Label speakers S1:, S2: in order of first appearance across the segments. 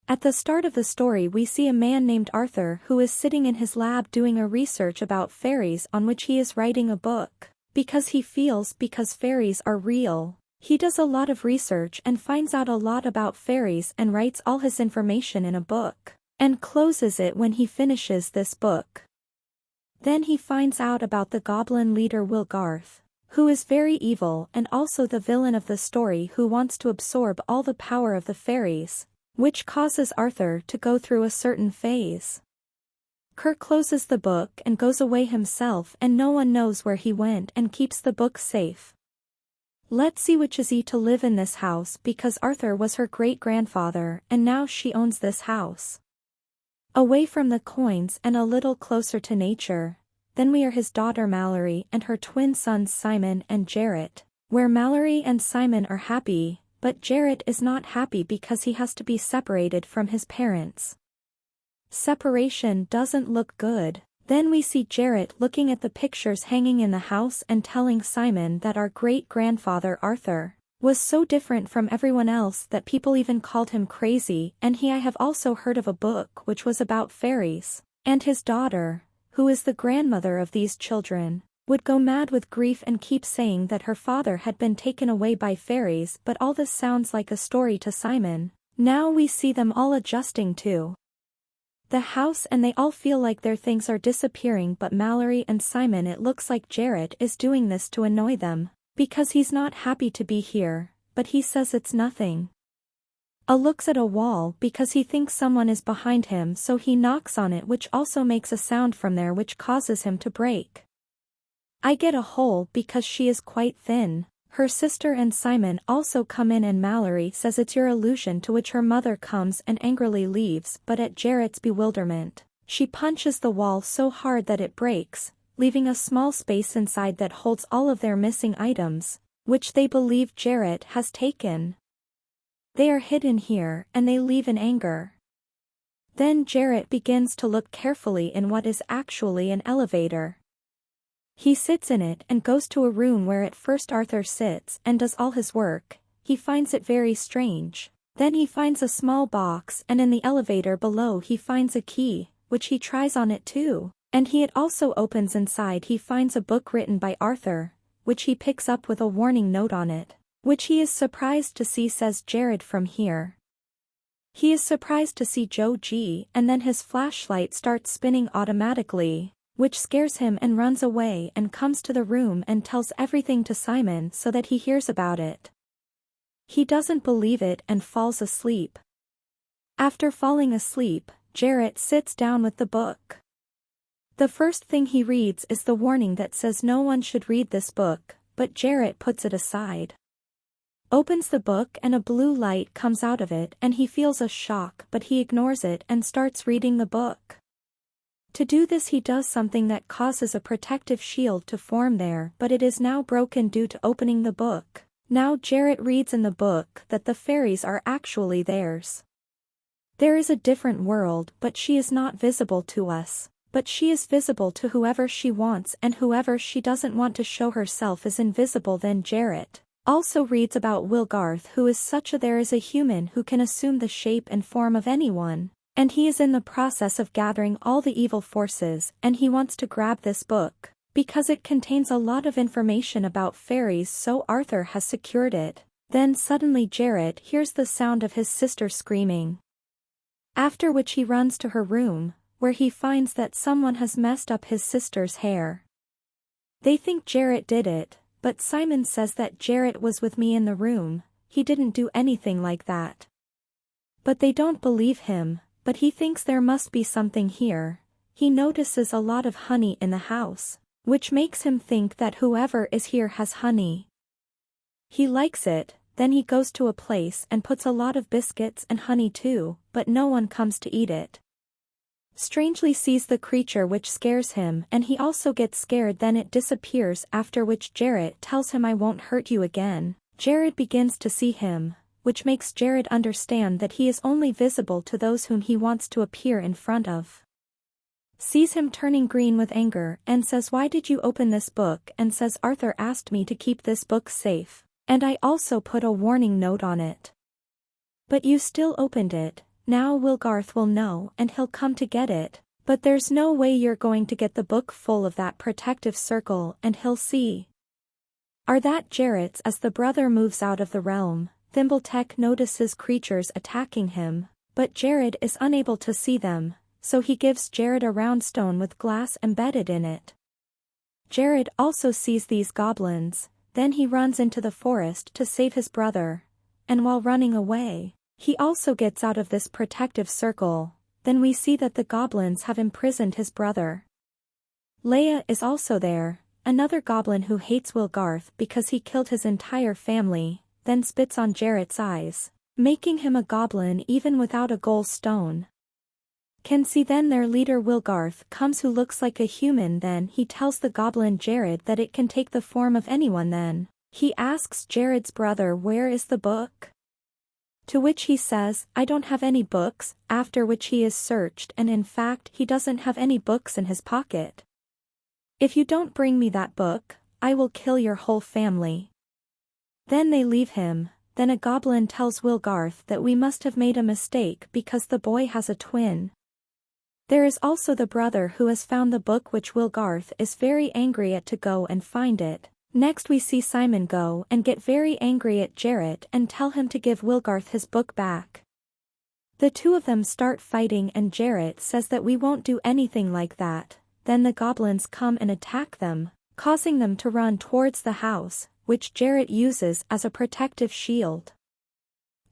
S1: At the start of the story we see a man named Arthur who is sitting in his lab doing a research about fairies on which he is writing a book. Because fairies are real. He does a lot of research and finds out a lot about fairies and writes all his information in a book. And closes it when he finishes this book. Then he finds out about the goblin leader Mulgerth, who is very evil and also the villain of the story who wants to absorb all the power of the fairies, which causes Arthur to go through a certain phase. Kirk closes the book and goes away himself and no one knows where he went and keeps the book safe. Let's see which is to live in this house because Arthur was her great-grandfather and now she owns this house. Away from the coins and a little closer to nature, then we are his daughter Mallory and her twin sons Simon and Jarrett, where Mallory and Simon are happy, but Jarrett is not happy because he has to be separated from his parents. Separation doesn't look good. Then we see Jarrett looking at the pictures hanging in the house and telling Simon that our great-grandfather Arthur was so different from everyone else that people even called him crazy, and I have also heard of a book which was about fairies, and his daughter, who is the grandmother of these children, would go mad with grief and keep saying that her father had been taken away by fairies, but all this sounds like a story to Simon. Now we see them all adjusting to the house and they all feel like their things are disappearing, but Mallory and Simon, it looks like Jarrett is doing this to annoy them, because he's not happy to be here, but he says it's nothing. Looks at a wall because he thinks someone is behind him, so he knocks on it, which also makes a sound from there which causes him to break. I get a hole because she is quite thin. Her sister and Simon also come in and Mallory says it's your illusion, to which her mother comes and angrily leaves, but at Jarrett's bewilderment, she punches the wall so hard that it breaks, leaving a small space inside that holds all of their missing items, which they believe Jarrett has taken. They are hidden here and they leave in anger. Then Jarrett begins to look carefully in what is actually an elevator. He sits in it and goes to a room where at first Arthur sits and does all his work. He finds it very strange. Then he finds a small box and in the elevator below he finds a key, which he tries on it too. And it also opens. Inside he finds a book written by Arthur, which he picks up with a warning note on it, which he is surprised to see says Jared from here. He is surprised to see Joe G, and then his flashlight starts spinning automatically, which scares him and runs away and comes to the room and tells everything to Simon so that he hears about it. He doesn't believe it and falls asleep. After falling asleep, Jarrett sits down with the book. The first thing he reads is the warning that says no one should read this book, but Jarrett puts it aside. Opens the book and a blue light comes out of it and he feels a shock, but he ignores it and starts reading the book. To do this he does something that causes a protective shield to form there, but it is now broken due to opening the book. Now Jarrett reads in the book that the fairies are actually theirs. There is a different world, but she is not visible to us, but she is visible to whoever she wants, and whoever she doesn't want to show herself is invisible. Then Jarrett also reads about Mulgerth, who is there is a human who can assume the shape and form of anyone. And he is in the process of gathering all the evil forces, and he wants to grab this book, because it contains a lot of information about fairies, so Arthur has secured it. Then suddenly Jarrett hears the sound of his sister screaming. After which he runs to her room, where he finds that someone has messed up his sister's hair. They think Jarrett did it, but Simon says that Jarrett was with me in the room, he didn't do anything like that. But they don't believe him. But he thinks there must be something here. He notices a lot of honey in the house, which makes him think that whoever is here has honey. He likes it, then he goes to a place and puts a lot of biscuits and honey too, but no one comes to eat it. Strangely sees the creature, which scares him, and he also gets scared. Then it disappears, after which Jarrett tells him, I won't hurt you again. Jarrett begins to see him, which makes Jarrett understand that he is only visible to those whom he wants to appear in front of. Sees him turning green with anger and says, why did you open this book? And says, Arthur asked me to keep this book safe, and I also put a warning note on it. But you still opened it. Now Wilgarth will know and he'll come to get it, but there's no way you're going to get the book full of that protective circle and he'll see. Are that Jarrett's? As the brother moves out of the realm, Thimbletech notices creatures attacking him, but Jarrett is unable to see them, so he gives Jarrett a round stone with glass embedded in it. Jarrett also sees these goblins, then he runs into the forest to save his brother, and while running away, he also gets out of this protective circle. Then we see that the goblins have imprisoned his brother. Leia is also there, another goblin who hates Wilgarth because he killed his entire family, then spits on Jarrett's eyes, making him a goblin even without a gold stone. Can see then their leader Wilgarth comes who looks like a human. Then he tells the goblin Jarrett that it can take the form of anyone. Then he asks Jarrett's brother where is the book? To which he says, I don't have any books, after which he is searched and in fact he doesn't have any books in his pocket. If you don't bring me that book, I will kill your whole family. Then they leave him. Then a goblin tells Wilgarth that we must have made a mistake because the boy has a twin. There is also the brother who has found the book which Wilgarth is very angry at to go and find it. Next we see Simon go and get very angry at Jarrett and tell him to give Wilgarth his book back. The two of them start fighting and Jarrett says that we won't do anything like that. Then the goblins come and attack them, causing them to run towards the house, which Jarrett uses as a protective shield.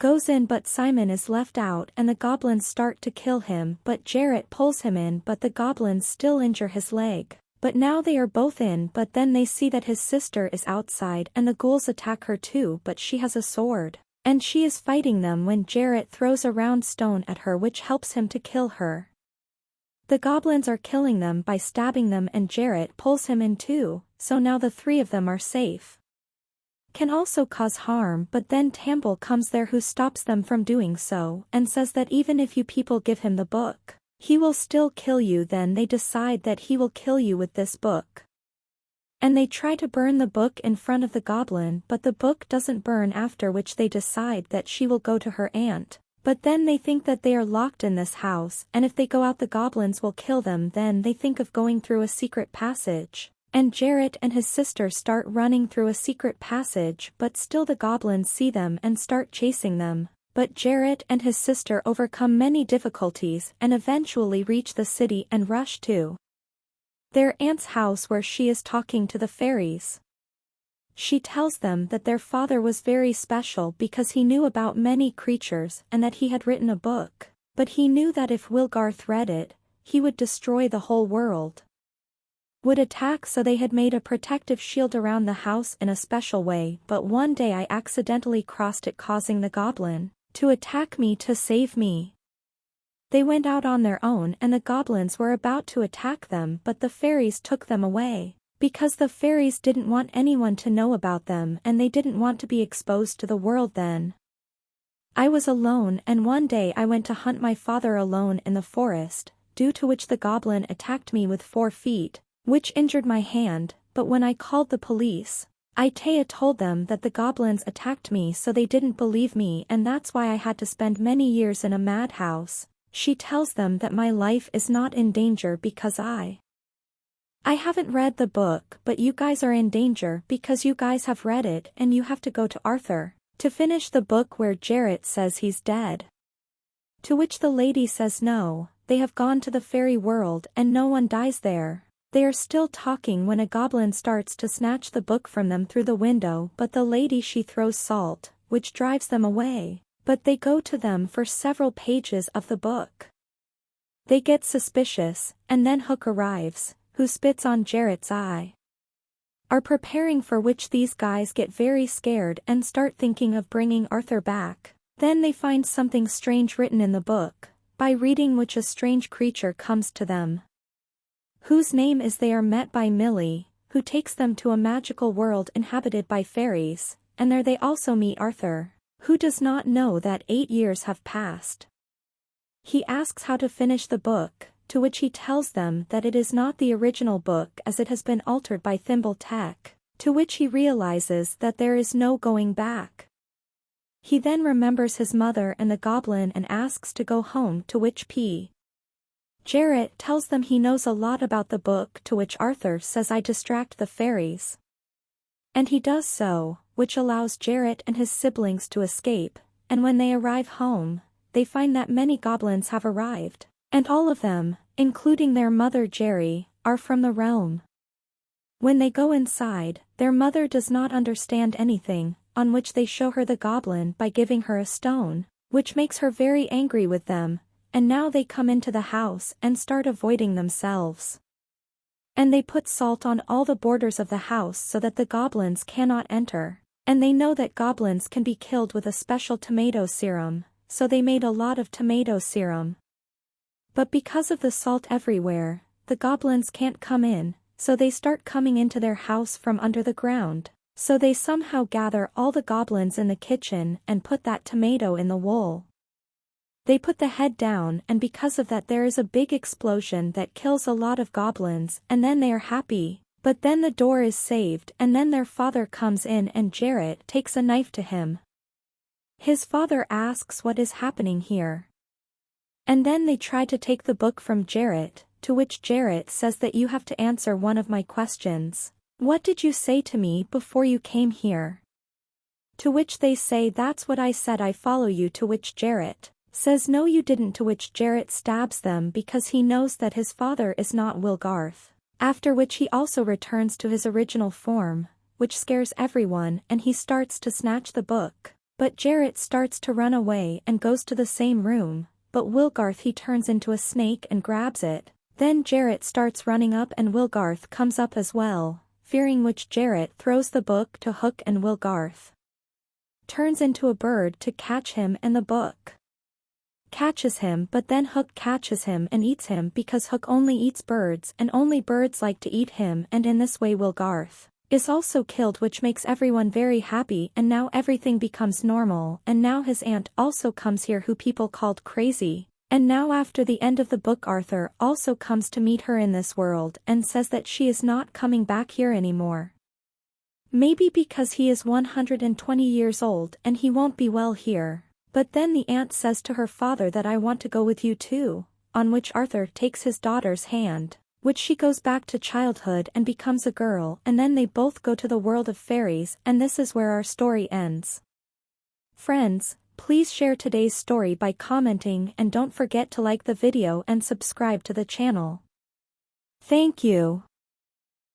S1: Goes in but Simon is left out and the goblins start to kill him but Jarrett pulls him in but the goblins still injure his leg. But now they are both in but then they see that his sister is outside and the ghouls attack her too but she has a sword. And she is fighting them when Jarrett throws a round stone at her which helps him to kill her. The goblins are killing them by stabbing them and Jarrett pulls him in too, so now the three of them are safe. Can also cause harm but then Tamble comes there who stops them from doing so and says that even if you people give him the book, he will still kill you. Then they decide that he will kill you with this book. And they try to burn the book in front of the goblin but the book doesn't burn, after which they decide that she will go to her aunt. But then they think that they are locked in this house and if they go out the goblins will kill them. Then they think of going through a secret passage. And Jarrett and his sister start running through a secret passage but still the goblins see them and start chasing them. But Jarrett and his sister overcome many difficulties and eventually reach the city and rush to their aunt's house where she is talking to the fairies. She tells them that their father was very special because he knew about many creatures and that he had written a book, but he knew that if Wilgarth read it, he would destroy the whole world. Would attack, so they had made a protective shield around the house in a special way, but one day I accidentally crossed it, causing the goblin to attack me to save me. They went out on their own and the goblins were about to attack them but the fairies took them away, because the fairies didn't want anyone to know about them and they didn't want to be exposed to the world. Then I was alone and one day I went to hunt my father alone in the forest, due to which the goblin attacked me with 4 feet. Which injured my hand, but when I called the police, Taya told them that the goblins attacked me, so they didn't believe me and that's why I had to spend many years in a madhouse. She tells them that my life is not in danger because I haven't read the book, but you guys are in danger because you guys have read it and you have to go to Arthur to finish the book where Jarrett says he's dead. To which the lady says no, they have gone to the fairy world and no one dies there. They are still talking when a goblin starts to snatch the book from them through the window but the lady she throws salt, which drives them away, but they go to them for several pages of the book. They get suspicious, and then Hook arrives, who spits on Jarrett's eye. Are preparing for which these guys get very scared and start thinking of bringing Arthur back. Then they find something strange written in the book, by reading which a strange creature comes to them, whose name is they are met by Millie, who takes them to a magical world inhabited by fairies, and there they also meet Arthur, who does not know that 8 years have passed. He asks how to finish the book, to which he tells them that it is not the original book as it has been altered by Thimbletech, to which he realizes that there is no going back. He then remembers his mother and the goblin and asks to go home, to which Jarrett tells them he knows a lot about the book, to which Arthur says I distract the fairies. And he does so, which allows Jarrett and his siblings to escape, and when they arrive home, they find that many goblins have arrived, and all of them, including their mother Jerry, are from the realm. When they go inside, their mother does not understand anything, on which they show her the goblin by giving her a stone, which makes her very angry with them, and now they come into the house and start avoiding themselves. And they put salt on all the borders of the house so that the goblins cannot enter, and they know that goblins can be killed with a special tomato serum, so they made a lot of tomato serum. But because of the salt everywhere, the goblins can't come in, so they start coming into their house from under the ground, so they somehow gather all the goblins in the kitchen and put that tomato in the wool. They put the head down, and because of that there is a big explosion that kills a lot of goblins, and then they are happy, but then the door is saved and then their father comes in and Jarrett takes a knife to him. His father asks what is happening here. And then they try to take the book from Jarrett, to which Jarrett says that you have to answer one of my questions. What did you say to me before you came here? To which they say that's what I said, I follow you, to which Jarrett says no you didn't, to which Jarrett stabs them because he knows that his father is not Mulgerth, after which he also returns to his original form, which scares everyone and he starts to snatch the book, but Jarrett starts to run away and goes to the same room, but Mulgerth he turns into a snake and grabs it, then Jarrett starts running up and Mulgerth comes up as well, fearing which Jarrett throws the book to Hook and Mulgerth turns into a bird to catch him and the book catches him, but then Hook catches him and eats him because Hook only eats birds and only birds like to eat him, and in this way Mulgerth is also killed, which makes everyone very happy, and now everything becomes normal, and now his aunt also comes here who people called crazy, and now after the end of the book Arthur also comes to meet her in this world and says that she is not coming back here anymore. Maybe because he is 120 years old and he won't be well here. But then the aunt says to her father that I want to go with you too, on which Arthur takes his daughter's hand, which she goes back to childhood and becomes a girl, and then they both go to the world of fairies, and this is where our story ends. Friends, please share today's story by commenting and don't forget to like the video and subscribe to the channel. Thank you.